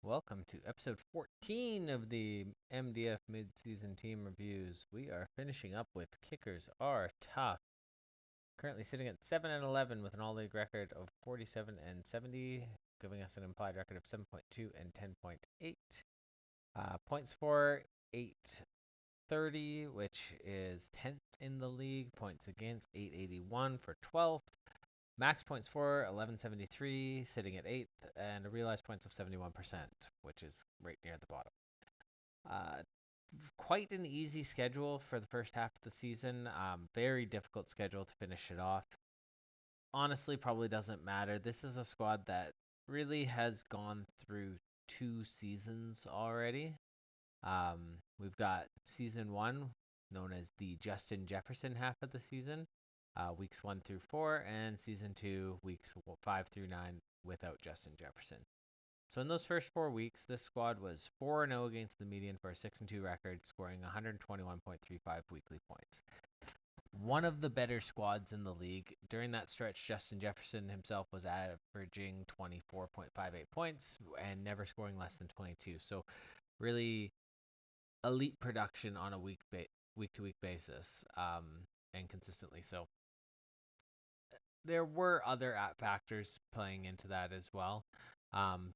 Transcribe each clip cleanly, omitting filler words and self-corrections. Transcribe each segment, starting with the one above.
Welcome to episode 14 of the MDF mid-season team reviews. We are finishing up with Kickers Are Tough. Currently sitting at 7 and 11 with an all-league record of 47 and 70, giving us an implied record of 7.2 and 10.8. Points for 830, which is 10th in the league. Points against 881 for 12th. Max points for 1173, sitting at 8th, and a realized points of 71%, which is right near the bottom. Uh, Quite an easy schedule for the first half of the season. Very difficult schedule to finish it off. Honestly, probably doesn't matter. This is a squad that really has gone through two seasons already. We've got season one, known as the Justin Jefferson half of the season, weeks 1 through 4, and season two, weeks 5 through 9, without Justin Jefferson. So in those first 4 weeks, this squad was 4-0 against the median for a 6-2 record, scoring 121.35 weekly points. One of the better squads in the league. During that stretch, Justin Jefferson himself was averaging 24.58 points and never scoring less than 22. So really elite production on a week to week basis, and consistently. So there were other factors playing into that as well.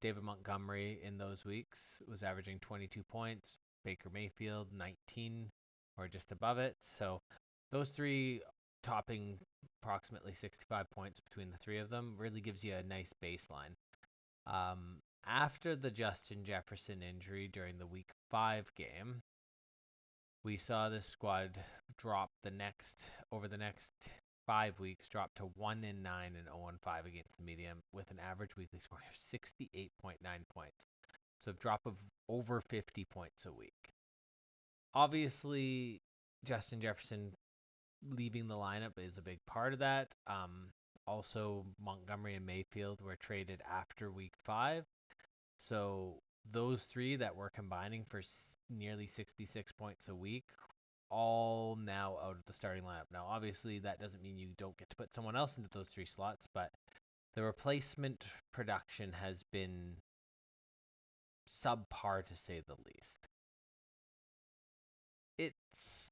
David Montgomery in those weeks was averaging 22 points. Baker Mayfield 19 or just above it. So those three topping approximately 65 points between the three of them really gives you a nice baseline. After the Justin Jefferson injury during the week 5 game, we saw this squad drop over the next 5 weeks, drop to 1-9 and 0-5 against the medium with an average weekly score of 68.9 points. So a drop of over 50 points a week. Obviously, Justin Jefferson leaving the lineup is a big part of that. Also, Montgomery and Mayfield were traded after week 5. So those three that were combining for nearly 66 points a week, all now out of the starting lineup. Now, obviously, that doesn't mean you don't get to put someone else into those three slots, but the replacement production has been subpar to say the least.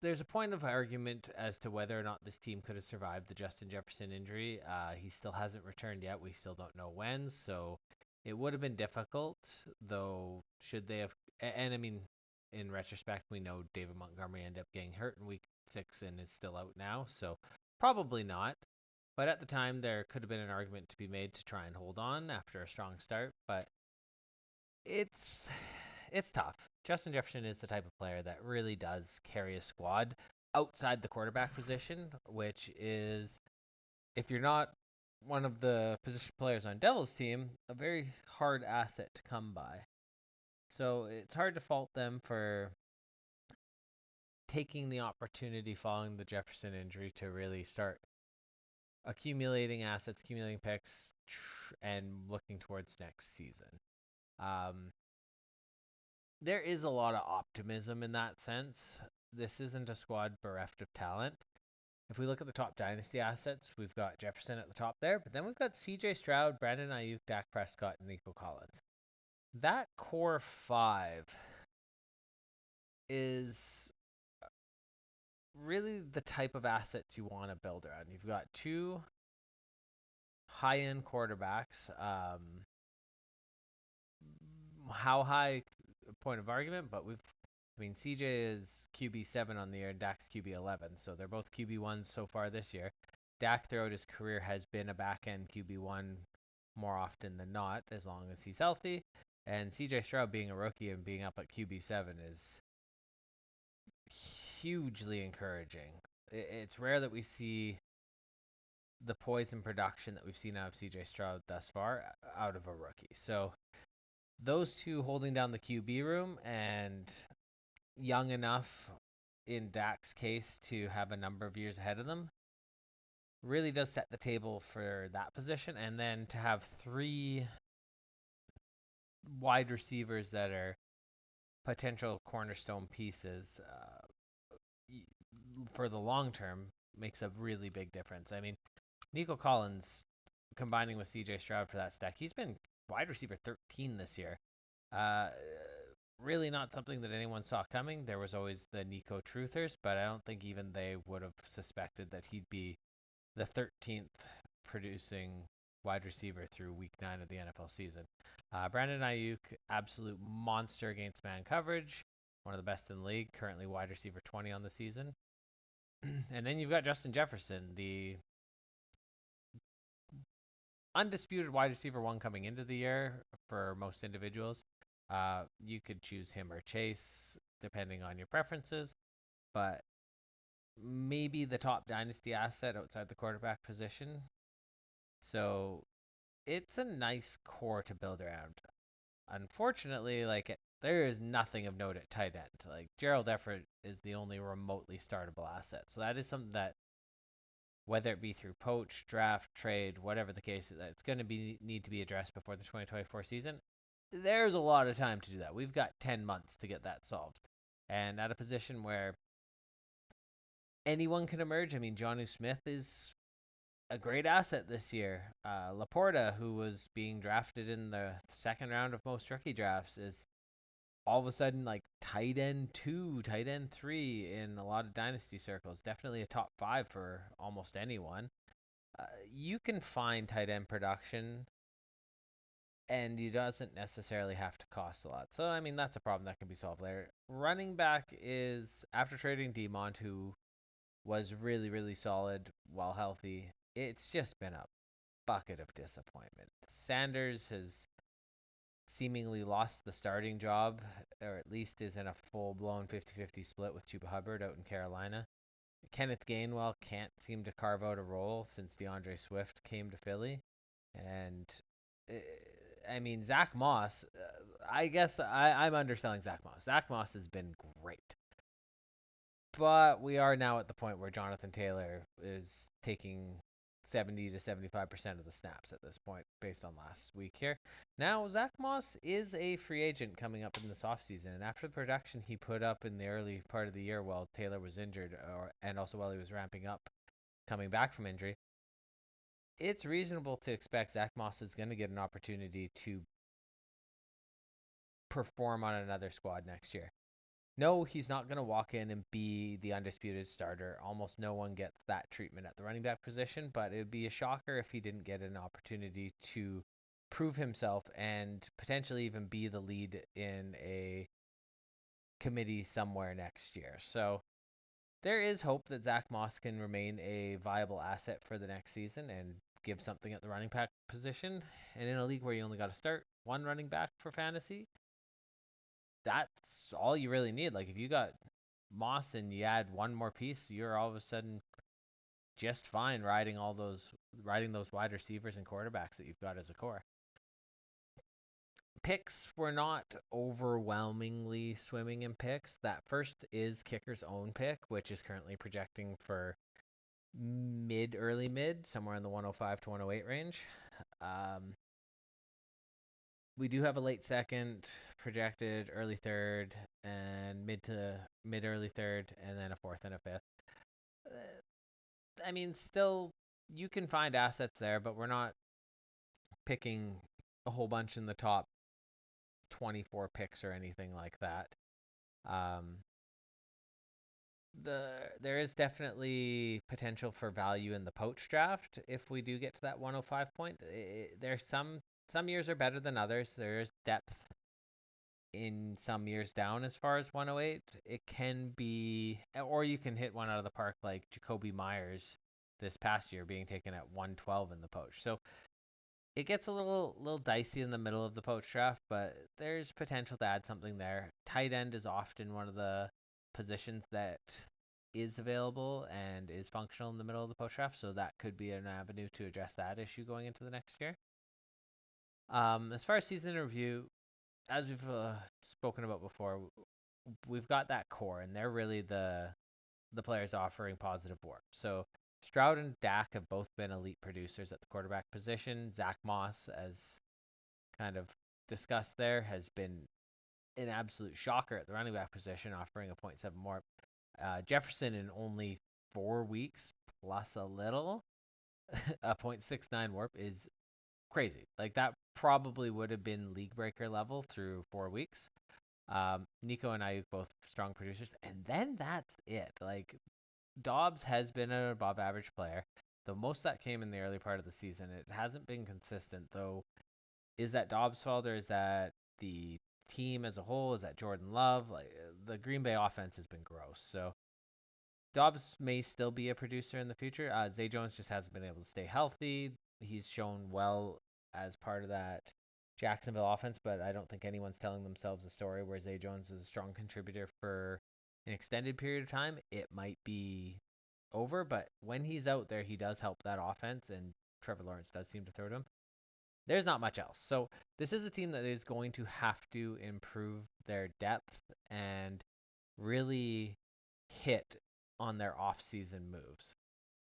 There's a point of argument as to whether or not this team could have survived the Justin Jefferson injury. He still hasn't returned yet. We still don't know when, so it would have been difficult, though. Should they have? And I mean, in retrospect, we know David Montgomery ended up getting hurt in week 6 and is still out now, so probably not. But at the time, there could have been an argument to be made to try and hold on after a strong start, but it's it's tough. Justin Jefferson is the type of player that really does carry a squad outside the quarterback position, which is, if you're not one of the position players on Devils team, a very hard asset to come by. So it's hard to fault them for taking the opportunity following the Jefferson injury to really start accumulating assets, accumulating picks, and looking towards next season. Um, there is a lot of optimism in that sense. This isn't a squad bereft of talent. If we look at the top dynasty assets, we've got Jefferson at the top there, but then we've got CJ Stroud, Brandon Ayuk, Dak Prescott, and Nico Collins. That core five is really the type of assets you want to build around. You've got two high-end quarterbacks. How high, point of argument, but CJ is QB7 on the year, and Dak's QB11, so they're both QB1s so far this year. Dak throughout his career has been a back-end QB1 more often than not, as long as he's healthy. And CJ Stroud being a rookie and being up at QB7 is hugely encouraging. It's rare that we see the poise and production that we've seen out of CJ Stroud thus far out of a rookie. So those two holding down the QB room, and young enough in Dak's case to have a number of years ahead of them, really does set the table for that position. And then to have three wide receivers that are potential cornerstone pieces for the long term makes a really big difference. I mean, Nico Collins combining with CJ Stroud for that stack, he's been wide receiver 13 this year. Uh, really not something that anyone saw coming. There was always the Nico Truthers, but I don't think even they would have suspected that he'd be the 13th producing wide receiver through week 9 of the NFL season. Brandon Ayuk, absolute monster against man coverage, one of the best in the league, currently wide receiver 20 on the season. And then you've got Justin Jefferson, the undisputed wide receiver one coming into the year for most individuals. You could choose him or Chase, depending on your preferences, but maybe the top dynasty asset outside the quarterback position. So it's a nice core to build around. Unfortunately, there is nothing of note at tight end. Like Gerald Everett is the only remotely startable asset. So that is something that, whether it be through poach, draft, trade, whatever the case, it's going to be need to be addressed before the 2024 season. There's a lot of time to do that. We've got 10 months to get that solved. And at a position where anyone can emerge, I mean, Jonnu Smith is a great asset this year. Laporta, who was being drafted in the second round of most rookie drafts, is all of a sudden like tight end 2, tight end 3 in a lot of dynasty circles. Definitely a top 5 for almost anyone. You can find tight end production, and it doesn't necessarily have to cost a lot. So, I mean, that's a problem that can be solved later. Running back is, after trading Demont, who was really, really solid while healthy, it's just been a bucket of disappointment. Sanders has seemingly lost the starting job, or at least is in a full-blown 50-50 split with Chuba Hubbard out in Carolina. Kenneth Gainwell can't seem to carve out a role since DeAndre Swift came to Philly. And uh, I mean, Zach Moss, I guess I'm underselling Zach Moss. Zach Moss has been great. But we are now at the point where Jonathan Taylor is taking 70 to 75% of the snaps at this point, based on last week here. Now, Zach Moss is a free agent coming up in this offseason, and after the production he put up in the early part of the year while Taylor was injured, and also while he was ramping up, coming back from injury, it's reasonable to expect Zach Moss is going to get an opportunity to perform on another squad next year. No, he's not going to walk in and be the undisputed starter. Almost no one gets that treatment at the running back position, but it would be a shocker if he didn't get an opportunity to prove himself and potentially even be the lead in a committee somewhere next year. So there is hope that Zach Moss can remain a viable asset for the next season and give something at the running back position. And in a league where you only got to start one running back for fantasy, that's all you really need. Like if you got Moss and you add one more piece, you're all of a sudden just fine riding those wide receivers and quarterbacks that you've got as a core. Picks were not overwhelmingly swimming in picks. That first is Kicker's own pick, which is currently projecting for early mid, somewhere in the 105 to 108 range. Um, we do have a late second projected, early third, and mid early third, and then a fourth and a fifth. Uh, I mean, still, you can find assets there, but we're not picking a whole bunch in the top 24 picks or anything like that. Um, there is definitely potential for value in the poach draft if we do get to that 105 point. There's some years are better than others. There is depth in some years down as far as 108. It can be, or you can hit one out of the park like Jacoby Myers this past year being taken at 112 in the poach. So it gets a little dicey in the middle of the poach draft, but there's potential to add something there. Tight end is often one of the positions that is available and is functional in the middle of the poach draft, so that could be an avenue to address that issue going into the next year. As far as season review, as we've spoken about before, we've got that core, and they're really the players offering positive work. So Stroud and Dak have both been elite producers at the quarterback position. Zach Moss, as kind of discussed there, has been an absolute shocker at the running back position, offering a .7 more. Jefferson in only 4 weeks plus a little, a .69 warp is crazy. Like that probably would have been league breaker level through 4 weeks. Nico and Ayuk both strong producers, and then that's it. Like Dobbs has been an above average player. The most that came in the early part of the season. It hasn't been consistent though. Is that Dobbs' fault or is that the team as a whole? Is that Jordan Love? Like the Green Bay offense has been gross. So Dobbs may still be a producer in the future. Zay Jones just hasn't been able to stay healthy. He's shown well as part of that Jacksonville offense, but I don't think anyone's telling themselves a story where Zay Jones is a strong contributor for an extended period of time. It might be over, but when he's out there, he does help that offense, and Trevor Lawrence does seem to throw to him. There's not much else. So this is a team that is going to have to improve their depth and really hit on their off-season moves.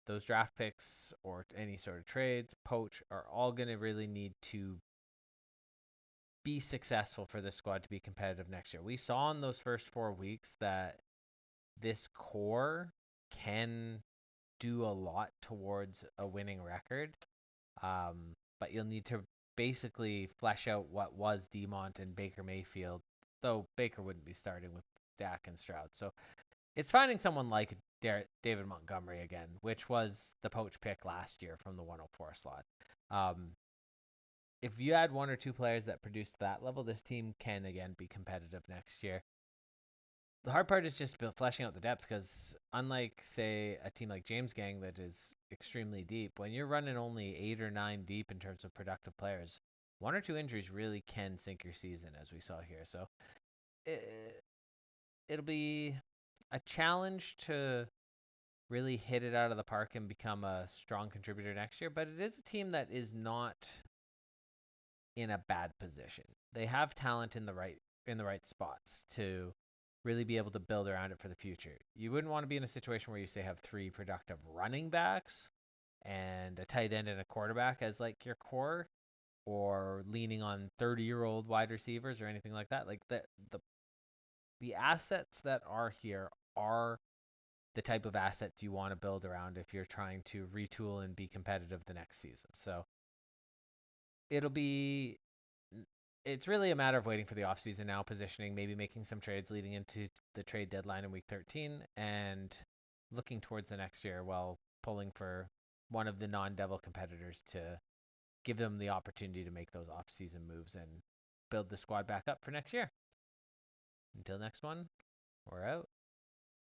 Those draft picks or any sort of trades, poach, are all going to really need to be successful for this squad to be competitive next year. We saw in those first 4 weeks that this core can do a lot towards a winning record. But you'll need to basically flesh out what was Demont and Baker Mayfield, though Baker wouldn't be starting with Dak and Stroud. So it's finding someone like David Montgomery again, which was the poach pick last year from the 104 slot. If you add one or two players that produce to that level, this team can again be competitive next year. The hard part is just fleshing out the depth because unlike, say, a team like James Gang that is extremely deep, when you're running only 8 or 9 deep in terms of productive players, one or two injuries really can sink your season, as we saw here. So it'll be a challenge to really hit it out of the park and become a strong contributor next year, but it is a team that is not in a bad position. They have talent in the right spots to really be able to build around it for the future. You wouldn't want to be in a situation where you say have three productive running backs and a tight end and a quarterback as like your core, or leaning on 30-year-old wide receivers or anything like that. Like the assets that are here are the type of assets you want to build around if you're trying to retool and be competitive the next season. So it'll be it's really a matter of waiting for the offseason now, positioning, maybe making some trades leading into the trade deadline in week 13, and looking towards the next year while pulling for one of the non-Devil competitors to give them the opportunity to make those off-season moves and build the squad back up for next year. Until next one, we're out.